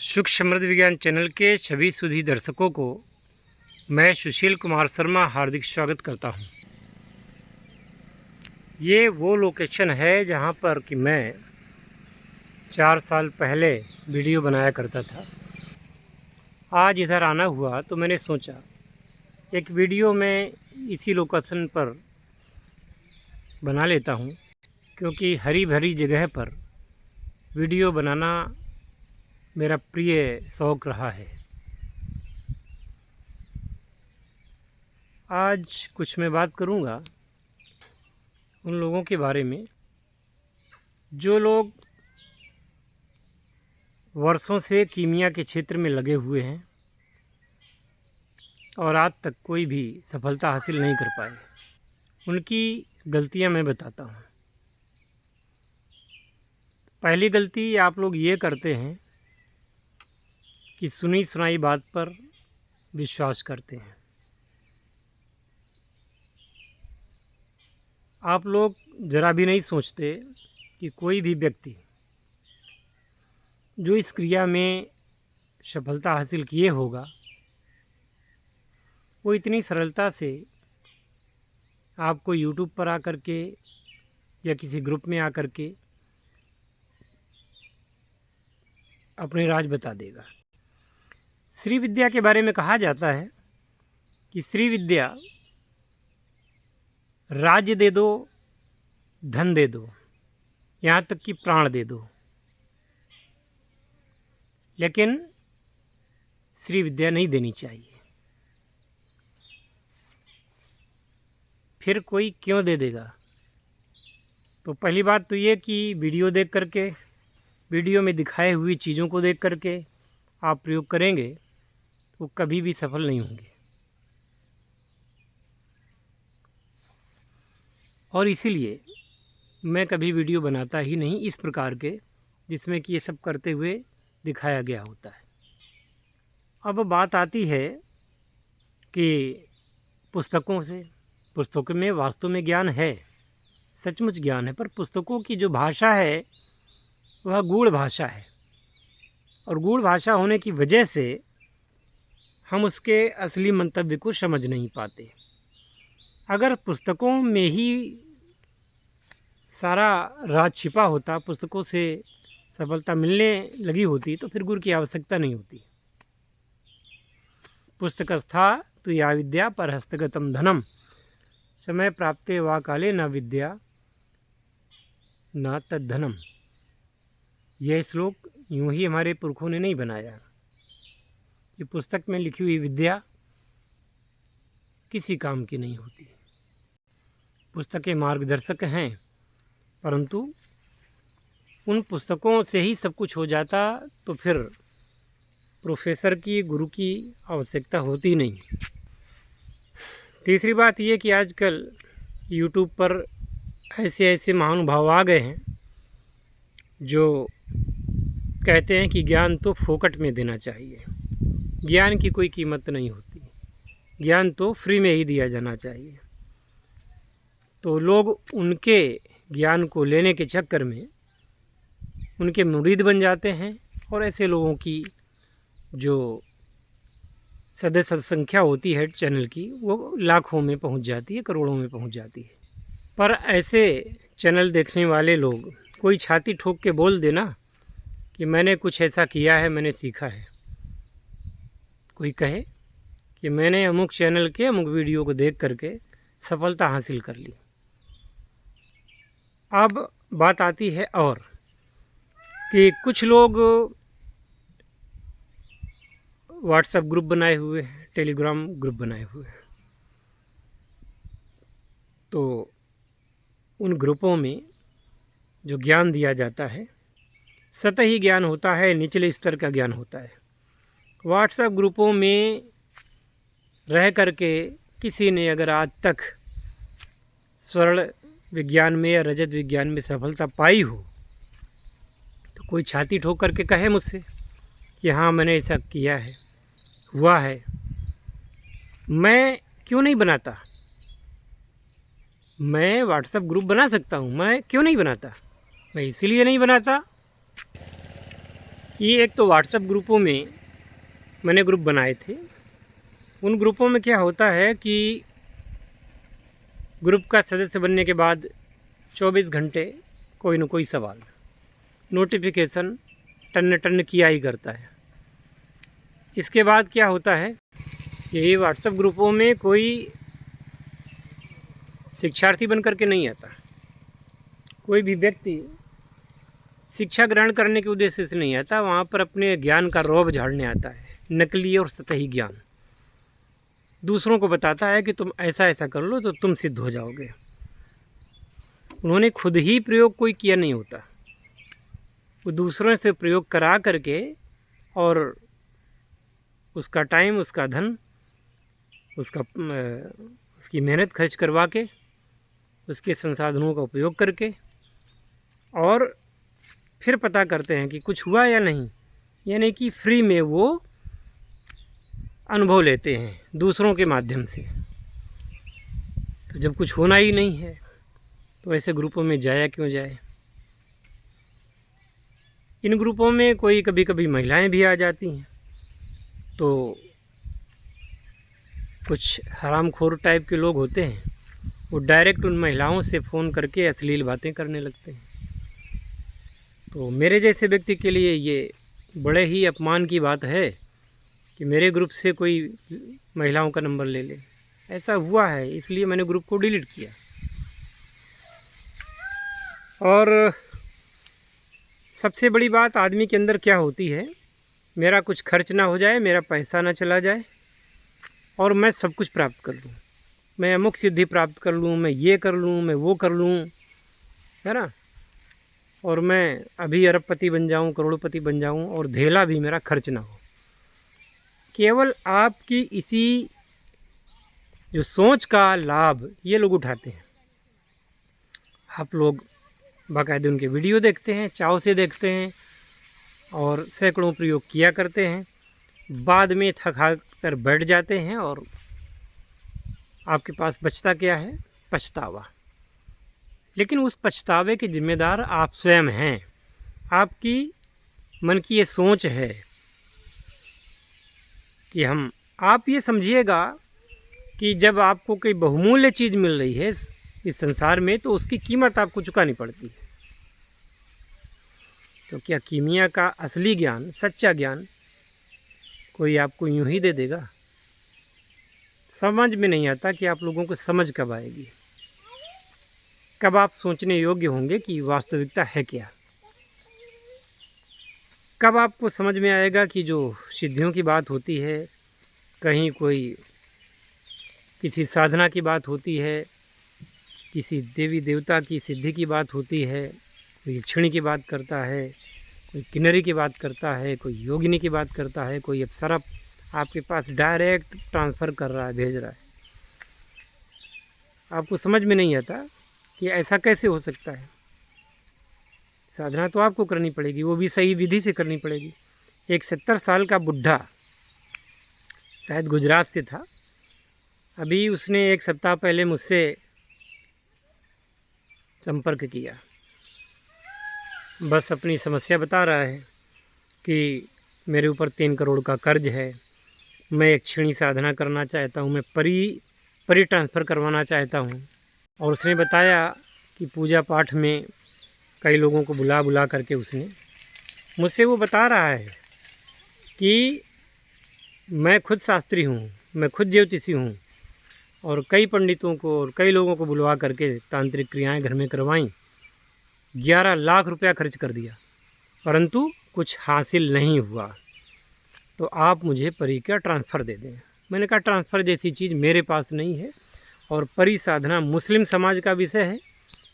सुख समृद्ध विज्ञान चैनल के सभी सुधी दर्शकों को मैं सुशील कुमार शर्मा हार्दिक स्वागत करता हूं। ये वो लोकेशन है जहां पर कि मैं 4 साल पहले वीडियो बनाया करता था। आज इधर आना हुआ तो मैंने सोचा एक वीडियो में इसी लोकेशन पर बना लेता हूं, क्योंकि हरी भरी जगह पर वीडियो बनाना मेरा प्रिय शौक़ रहा है। आज कुछ मैं बात करूंगा उन लोगों के बारे में जो लोग वर्षों से कीमिया के क्षेत्र में लगे हुए हैं और आज तक कोई भी सफलता हासिल नहीं कर पाए। उनकी गलतियां मैं बताता हूं। पहली गलती आप लोग ये करते हैं कि सुनी सुनाई बात पर विश्वास करते हैं। आप लोग ज़रा भी नहीं सोचते कि कोई भी व्यक्ति जो इस क्रिया में सफलता हासिल किए होगा वो इतनी सरलता से आपको YouTube पर आकर के या किसी ग्रुप में आकर के अपने राज बता देगा। श्री विद्या के बारे में कहा जाता है कि श्री विद्या राज्य दे दो, धन दे दो, यहाँ तक कि प्राण दे दो, लेकिन श्री विद्या नहीं देनी चाहिए। फिर कोई क्यों दे देगा? तो पहली बात तो ये कि वीडियो देख करके, वीडियो में दिखाए हुई चीज़ों को देख करके आप प्रयोग करेंगे तो कभी भी सफल नहीं होंगे। और इसीलिए मैं कभी वीडियो बनाता ही नहीं इस प्रकार के जिसमें कि ये सब करते हुए दिखाया गया होता है। अब बात आती है कि पुस्तकों से, पुस्तकों में वास्तव में ज्ञान है, सचमुच ज्ञान है, पर पुस्तकों की जो भाषा है वह गूढ़ भाषा है और गूढ़ भाषा होने की वजह से हम उसके असली मंतव्य को समझ नहीं पाते। अगर पुस्तकों में ही सारा राज छिपा होता, पुस्तकों से सफलता मिलने लगी होती, तो फिर गुरु की आवश्यकता नहीं होती। पुस्तकस्था तु या विद्या पर हस्तगतम धनम समय प्राप्ते वा काले न विद्या न तद्धनम। यह श्लोक यूं ही हमारे पुरखों ने नहीं बनाया। ये पुस्तक में लिखी हुई विद्या किसी काम की नहीं होती। पुस्तकें मार्गदर्शक हैं, परंतु उन पुस्तकों से ही सब कुछ हो जाता तो फिर प्रोफेसर की, गुरु की आवश्यकता होती नहीं। तीसरी बात ये कि आजकल YouTube पर ऐसे ऐसे महानुभाव आ गए हैं जो कहते हैं कि ज्ञान तो फोकट में देना चाहिए, ज्ञान की कोई कीमत नहीं होती, ज्ञान तो फ्री में ही दिया जाना चाहिए। तो लोग उनके ज्ञान को लेने के चक्कर में उनके मुरीद बन जाते हैं और ऐसे लोगों की जो सदस्य संख्या होती है चैनल की वो लाखों में पहुंच जाती है, करोड़ों में पहुंच जाती है। पर ऐसे चैनल देखने वाले लोग कोई छाती ठोक के बोल देना कि मैंने कुछ ऐसा किया है, मैंने सीखा है। कोई कहे कि मैंने अमुक चैनल के अमुक वीडियो को देख करके सफलता हासिल कर ली। अब बात आती है और कि कुछ लोग व्हाट्सएप ग्रुप बनाए हुए हैं, टेलीग्राम ग्रुप बनाए हुए हैं, तो उन ग्रुपों में जो ज्ञान दिया जाता है सतही ज्ञान होता है, निचले स्तर का ज्ञान होता है। व्हाट्सएप ग्रुपों में रह करके किसी ने अगर आज तक स्वर्ण विज्ञान में या रजत विज्ञान में सफलता पाई हो तो कोई छाती ठोक करके कहे मुझसे कि हाँ मैंने ऐसा किया है, हुआ है। मैं क्यों नहीं बनाता? मैं व्हाट्सएप ग्रुप बना सकता हूँ, मैं क्यों नहीं बनाता? मैं इसीलिए नहीं बनाता ये एक तो व्हाट्सएप ग्रुपों में मैंने ग्रुप बनाए थे। उन ग्रुपों में क्या होता है कि ग्रुप का सदस्य बनने के बाद 24 घंटे कोई न कोई सवाल, नोटिफिकेशन टन टन किया ही करता है। इसके बाद क्या होता है कि ये व्हाट्सएप ग्रुपों में कोई शिक्षार्थी बन कर के नहीं आता। कोई भी व्यक्ति शिक्षा ग्रहण करने के उद्देश्य से नहीं आता, वहाँ पर अपने ज्ञान का रौब झाड़ने आता है, नकली और सतही ज्ञान। दूसरों को बताता है कि तुम ऐसा ऐसा कर लो तो तुम सिद्ध हो जाओगे। उन्होंने खुद ही प्रयोग कोई किया नहीं होता, वो दूसरों से प्रयोग करा करके और उसका टाइम, उसका धन, उसकी मेहनत खर्च करवा के, उसके संसाधनों का उपयोग करके और फिर पता करते हैं कि कुछ हुआ या नहीं। यानी कि फ्री में वो अनुभव लेते हैं दूसरों के माध्यम से। तो जब कुछ होना ही नहीं है तो ऐसे ग्रुपों में जाया क्यों जाए। इन ग्रुपों में कोई कभी कभी महिलाएं भी आ जाती हैं, तो कुछ हरामखोर टाइप के लोग होते हैं, वो डायरेक्ट उन महिलाओं से फ़ोन करके अश्लील बातें करने लगते हैं। तो मेरे जैसे व्यक्ति के लिए ये बड़े ही अपमान की बात है कि मेरे ग्रुप से कोई महिलाओं का नंबर ले ले। ऐसा हुआ है, इसलिए मैंने ग्रुप को डिलीट किया। और सबसे बड़ी बात आदमी के अंदर क्या होती है, मेरा कुछ खर्च ना हो जाए, मेरा पैसा ना चला जाए और मैं सब कुछ प्राप्त कर लूँ, मैं अमुक सिद्धि प्राप्त कर लूँ, मैं ये कर लूँ, मैं वो कर लूँ, है ना, और मैं अभी अरबपति बन जाऊँ, करोड़पति बन जाऊँ और धेला भी मेरा खर्च ना हो। केवल आपकी इसी जो सोच का लाभ ये लोग उठाते हैं। आप लोग बाकायदे उनके वीडियो देखते हैं, चाव से देखते हैं और सैकड़ों प्रयोग किया करते हैं, बाद में थका कर बैठ जाते हैं और आपके पास बचता क्या है, पछतावा। लेकिन उस पछतावे के जिम्मेदार आप स्वयं हैं। आपकी मन की ये सोच है कि आप ये समझिएगा कि जब आपको कोई बहुमूल्य चीज़ मिल रही है इस संसार में तो उसकी कीमत आपको चुकानी पड़ती है। तो क्या कीमिया का असली ज्ञान, सच्चा ज्ञान कोई आपको यूं ही दे देगा? समझ में नहीं आता कि आप लोगों को समझ कब आएगी, कब आप सोचने योग्य होंगे कि वास्तविकता है क्या, कब आपको समझ में आएगा कि जो सिद्धियों की बात होती है, कहीं कोई किसी साधना की बात होती है, किसी देवी देवता की सिद्धि की बात होती है, कोई यक्षिणी की बात करता है, कोई किन्नरी की बात करता है, कोई योगिनी की बात करता है, कोई अप्सरा आपके पास डायरेक्ट ट्रांसफ़र कर रहा है, भेज रहा है। आपको समझ में नहीं आता कि ऐसा कैसे हो सकता है। साधना तो आपको करनी पड़ेगी, वो भी सही विधि से करनी पड़ेगी। एक 70 साल का बुढ़ा, शायद गुजरात से था, अभी उसने 1 सप्ताह पहले मुझसे संपर्क किया। बस अपनी समस्या बता रहा है कि मेरे ऊपर 3 करोड़ का कर्ज है, मैं एक क्षणी साधना करना चाहता हूँ, मैं परी ट्रांसफ़र करवाना चाहता हूँ। और उसने बताया कि पूजा पाठ में कई लोगों को बुला करके उसने मुझसे वो बता रहा है कि मैं खुद शास्त्री हूँ, मैं खुद ज्योतिषी हूँ और कई पंडितों को और कई लोगों को बुलवा करके तांत्रिक क्रियाएं घर में करवाईं, 11 लाख रुपया खर्च कर दिया, परंतु कुछ हासिल नहीं हुआ। तो आप मुझे परी का ट्रांसफ़र दे दें। मैंने कहा ट्रांसफ़र जैसी चीज़ मेरे पास नहीं है और परी साधना मुस्लिम समाज का विषय है,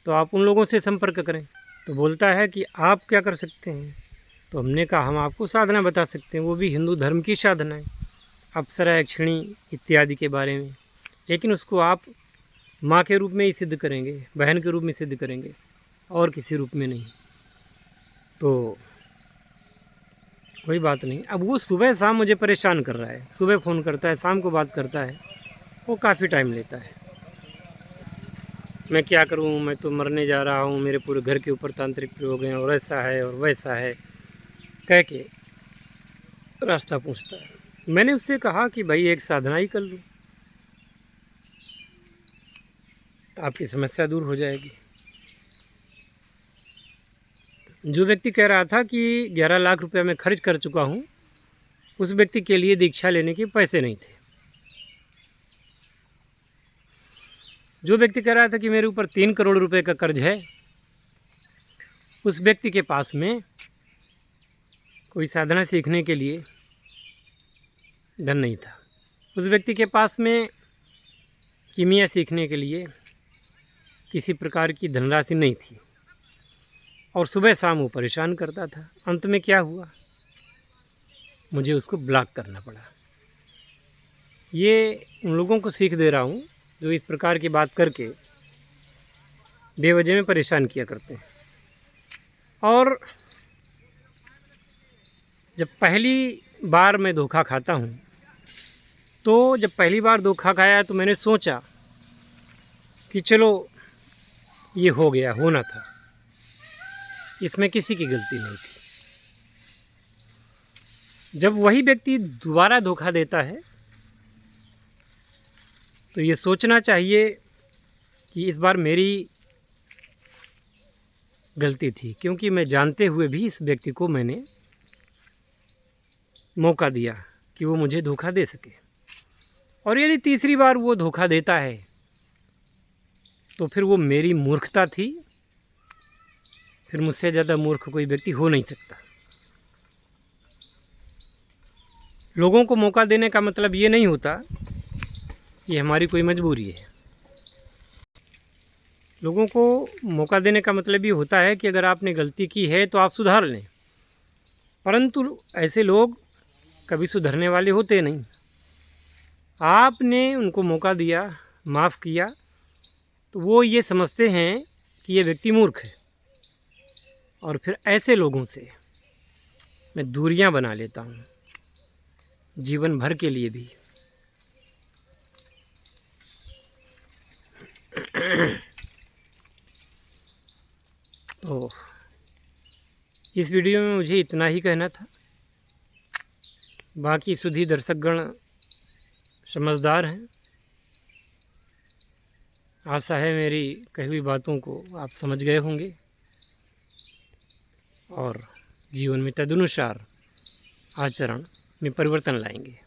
तो आप उन लोगों से संपर्क करें। तो बोलता है कि आप क्या कर सकते हैं? तो हमने कहा हम आपको साधना बता सकते हैं, वो भी हिंदू धर्म की साधना है, अप्सरा, यक्षिणी इत्यादि के बारे में, लेकिन उसको आप माँ के रूप में ही सिद्ध करेंगे, बहन के रूप में सिद्ध करेंगे और किसी रूप में नहीं। तो कोई बात नहीं। अब वो सुबह शाम मुझे परेशान कर रहा है, सुबह फ़ोन करता है, शाम को बात करता है, वो काफ़ी टाइम लेता है। मैं क्या करूं, मैं तो मरने जा रहा हूं, मेरे पूरे घर के ऊपर तांत्रिक प्रयोग हैं और ऐसा है और वैसा है। कह के रास्ता पूछता है। मैंने उससे कहा कि भाई एक साधना ही कर लूँ, आपकी समस्या दूर हो जाएगी। जो व्यक्ति कह रहा था कि 11 लाख रुपया मैं खर्च कर चुका हूँ, उस व्यक्ति के लिए दीक्षा लेने के पैसे नहीं थे। जो व्यक्ति कह रहा था कि मेरे ऊपर 3 करोड़ रुपए का कर्ज है, उस व्यक्ति के पास में कोई साधना सीखने के लिए धन नहीं था। उस व्यक्ति के पास में कीमिया सीखने के लिए किसी प्रकार की धनराशि नहीं थी और सुबह शाम वो परेशान करता था। अंत में क्या हुआ, मुझे उसको ब्लॉक करना पड़ा। ये उन लोगों को सीख दे रहा हूँ जो इस प्रकार की बात करके बेवजह में परेशान किया करते हैं। और जब पहली बार मैं धोखा खाता हूँ, तो जब पहली बार धोखा खाया तो मैंने सोचा कि चलो ये हो गया, होना था, इसमें किसी की गलती नहीं थी। जब वही व्यक्ति दोबारा धोखा देता है तो ये सोचना चाहिए कि इस बार मेरी गलती थी, क्योंकि मैं जानते हुए भी इस व्यक्ति को मैंने मौका दिया कि वो मुझे धोखा दे सके। और यदि तीसरी बार वो धोखा देता है तो फिर वो मेरी मूर्खता थी, फिर मुझसे ज़्यादा मूर्ख कोई व्यक्ति हो नहीं सकता। लोगों को मौका देने का मतलब ये नहीं होता कि हमारी कोई मजबूरी है। लोगों को मौका देने का मतलब ये होता है कि अगर आपने गलती की है तो आप सुधार लें, परंतु ऐसे लोग कभी सुधरने वाले होते नहीं। आपने उनको मौका दिया, माफ़ किया, तो वो ये समझते हैं कि ये व्यक्ति मूर्ख है और फिर ऐसे लोगों से मैं दूरियां बना लेता हूँ, जीवन भर के लिए भी। तो इस वीडियो में मुझे इतना ही कहना था। बाकी सुधी दर्शकगण समझदार हैं। आशा है मेरी कही हुई बातों को आप समझ गए होंगे और जीवन में तदनुसार आचरण में परिवर्तन लाएंगे।